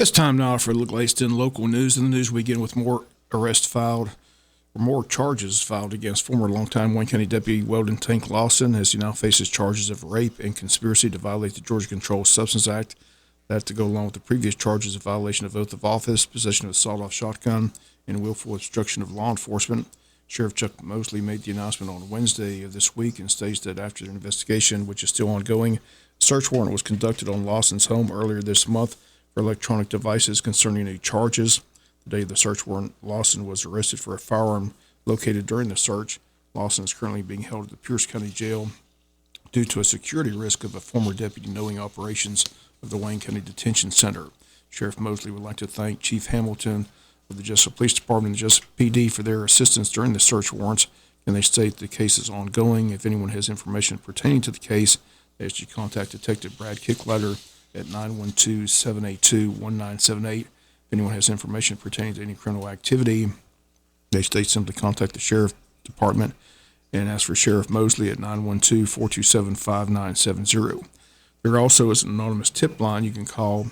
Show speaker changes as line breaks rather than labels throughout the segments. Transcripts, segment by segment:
It's time now for a look latest in local news. In the news, we begin with more charges filed against former longtime Wayne County Deputy Weldon Tank Lawson, as he now faces charges of rape and conspiracy to violate the Georgia Controlled Substance Act. That to go along with the previous charges of violation of oath of office, possession of a sawed-off shotgun, and willful obstruction of law enforcement. Sheriff Chuck Mosley made the announcement on Wednesday of this week and states that after the investigation, which is still ongoing, a search warrant was conducted on Lawson's home earlier this month for electronic devices concerning any charges. The day of the search warrant, Lawson was arrested for a firearm located during the search. Lawson is currently being held at the Pierce County Jail due to a security risk of a former deputy knowing operations of the Wayne County Detention Center. Sheriff Mosley would like to thank Chief Hamilton of the Jesup Police Department and the Jesup PD for their assistance during the search warrants, and they state the case is ongoing. If anyone has information pertaining to the case, they ask you to contact Detective Brad Kickleiter at 912-782-1978. If anyone has information pertaining to any criminal activity, they state simply contact the Sheriff Department and ask for Sheriff Mosley at 912-427-5970. There also is an anonymous tip line you can call.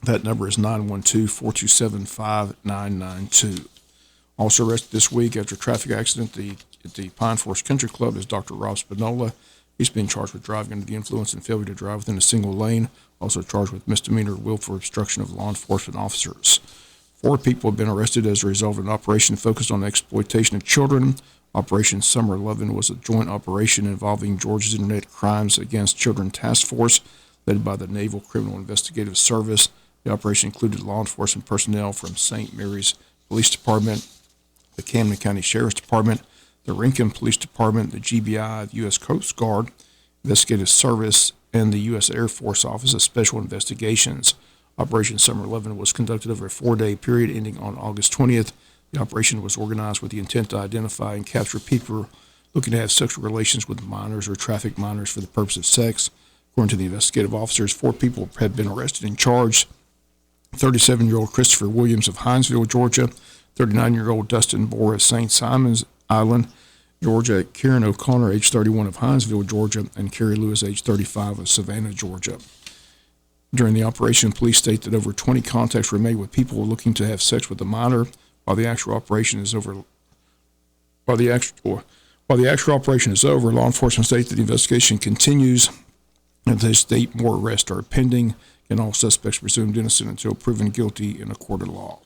That number is 912-427-5992. Also arrested this week after a traffic accident at the Pine Forest Country Club is Dr. Rob Spinola. He's been charged with driving under the influence and failure to drive within a single lane. Also charged with misdemeanor willful obstruction of law enforcement officers. 4 people have been arrested as a result of an operation focused on the exploitation of children. Operation Summer 11 was a joint operation involving Georgia's Internet Crimes Against Children Task Force, led by the Naval Criminal Investigative Service. The operation included law enforcement personnel from St. Mary's Police Department, the Camden County Sheriff's Department, the Rincon Police Department, the GBI, the U.S. Coast Guard, Investigative Service, and the U.S. Air Force Office of Special Investigations. Operation Summer 11 was conducted over a 4-day period ending on August 20th. The operation was organized with the intent to identify and capture people looking to have sexual relations with minors or traffic minors for the purpose of sex. According to the investigative officers, 4 people had been arrested and charged. 37-year-old Christopher Williams of Hinesville, Georgia, 39-year-old Dustin Bohr of St. Simons Island, Georgia, Karen O'Connor, age 31 of Hinesville, Georgia, and Carrie Lewis, age 35 of Savannah, Georgia. During the operation, police state that over 20 contacts were made with people looking to have sex with a minor. While the actual operation is over, law enforcement state that the investigation continues, and they state more arrests are pending, and all suspects presumed innocent until proven guilty in a court of law.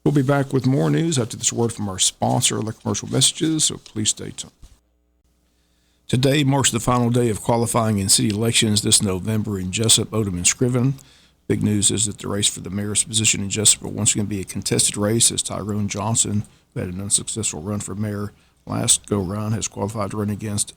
We'll be back with more news after this word from our sponsor, like commercial messages, so please stay tuned. Today marks the final day of qualifying in city elections this November in Jesup, Odom, and Scriven. Big news is that the race for the mayor's position in Jesup will once again be a contested race, as Tyrone Johnson, who had an unsuccessful run for mayor last go-round, has qualified to run against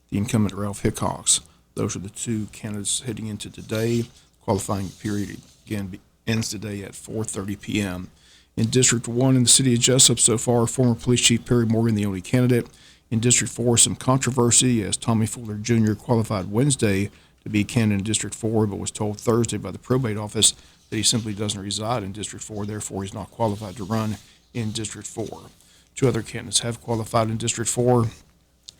the incumbent Ralph Hickox. Those are the 2 candidates heading into today. Qualifying period again ends today at 4:30 p.m. In District 1 in the city of Jesup so far, former Police Chief Perry Morgan, the only candidate. In District 4, some controversy as Tommy Fuller Jr. qualified Wednesday to be a candidate in District 4, but was told Thursday by the probate office that he simply doesn't reside in District 4, therefore he's not qualified to run in District 4. 2 other candidates have qualified in District 4.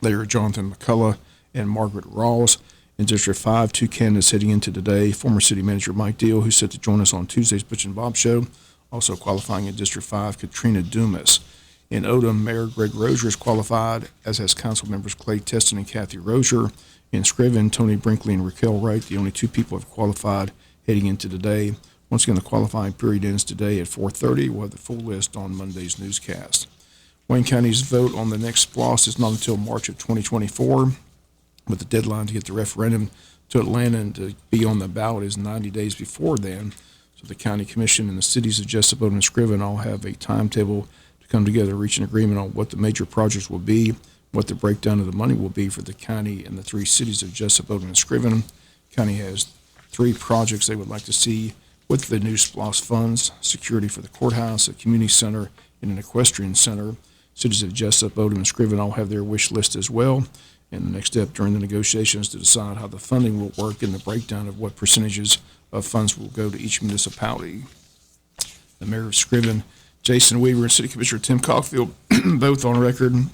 They are Jonathan McCullough and Margaret Rawls. In District 5, 2 candidates heading into today. Former City Manager Mike Deal, who's set to join us on Tuesday's Butch and Bob Show. Also qualifying in District 5, Katrina Dumas. In Odom, Mayor Greg Rozier is qualified, as has council members Clay Teston and Kathy Rozier. In Scriven, Tony Brinkley and Raquel Wright, the only 2 people have qualified heading into today. Once again, the qualifying period ends today at 4:30. We'll have the full list on Monday's newscast. Wayne County's vote on the next SPLOST is not until March of 2024, but the deadline to get the referendum to Atlanta and to be on the ballot is 90 days before then. So the county commission and the cities of Jesup, Odom, and Scriven all have a timetable to come together, reach an agreement on what the major projects will be, what the breakdown of the money will be for the county and the 3 cities of Jesup, Odom, and Scriven. County has 3 projects they would like to see with the new SPLOST funds: security for the courthouse, a community center, and an equestrian center. Cities of Jesup, Odom, and Scriven all have their wish list as well. And the next step during the negotiations is to decide how the funding will work and the breakdown of what percentages of funds will go to each municipality. The mayor of Scriven, Jason Weaver, and City Commissioner Tim Cockfield both on record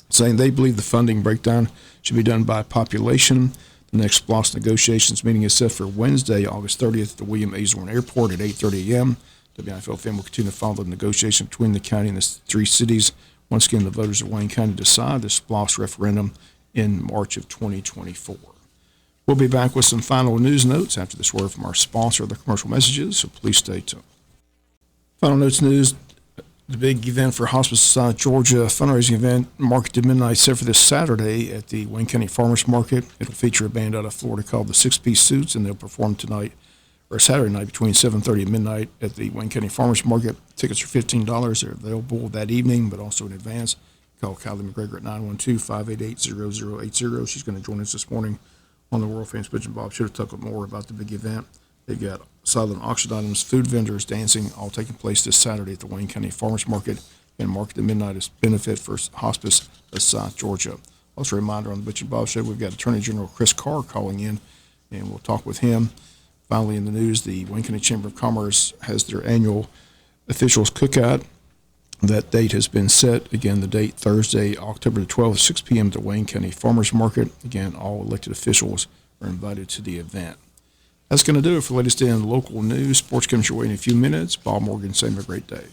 saying they believe the funding breakdown should be done by population. The next SPLOST negotiations meeting is set for Wednesday, August 30th at the William A. Zorn Airport at 8:30 a.m. WIFO-FM will continue to follow the negotiation between the county and the three cities. Once again, the voters of Wayne County decide the SPLOST referendum in March of 2024. We'll be back with some final news notes after this word from our sponsor, the commercial messages, so please stay tuned. Final notes news. The big event for Hospice South Georgia, fundraising event, Market to Midnight, set for this Saturday at the Wayne County Farmers Market. It'll feature a band out of Florida called the Six Piece Suits, and they'll perform tonight, or Saturday night, between 7:30 and midnight at the Wayne County Farmers Market. Tickets are $15. They're available that evening, but also in advance. Call Kylie McGregor at 912-588-0080. She's going to join us this morning on the world famous Bitch and Bob Show to talk more about the big event. They've got silent auction items, food vendors, dancing, all taking place this Saturday at the Wayne County Farmers Market. And Market at Midnight is benefit for Hospice of South Georgia. Also a reminder on the Bitch and Bob Show, we've got Attorney General Chris Carr calling in, and we'll talk with him. Finally, in the news, the Wayne County Chamber of Commerce has their annual officials cookout. That date has been set. Again, the date Thursday, October the 12th, 6 p.m. at the Wayne County Farmers Market. Again, all elected officials are invited to the event. That's going to do it for the latest in local news. Sports comes your way in a few minutes. Bob Morgan, say have a great day.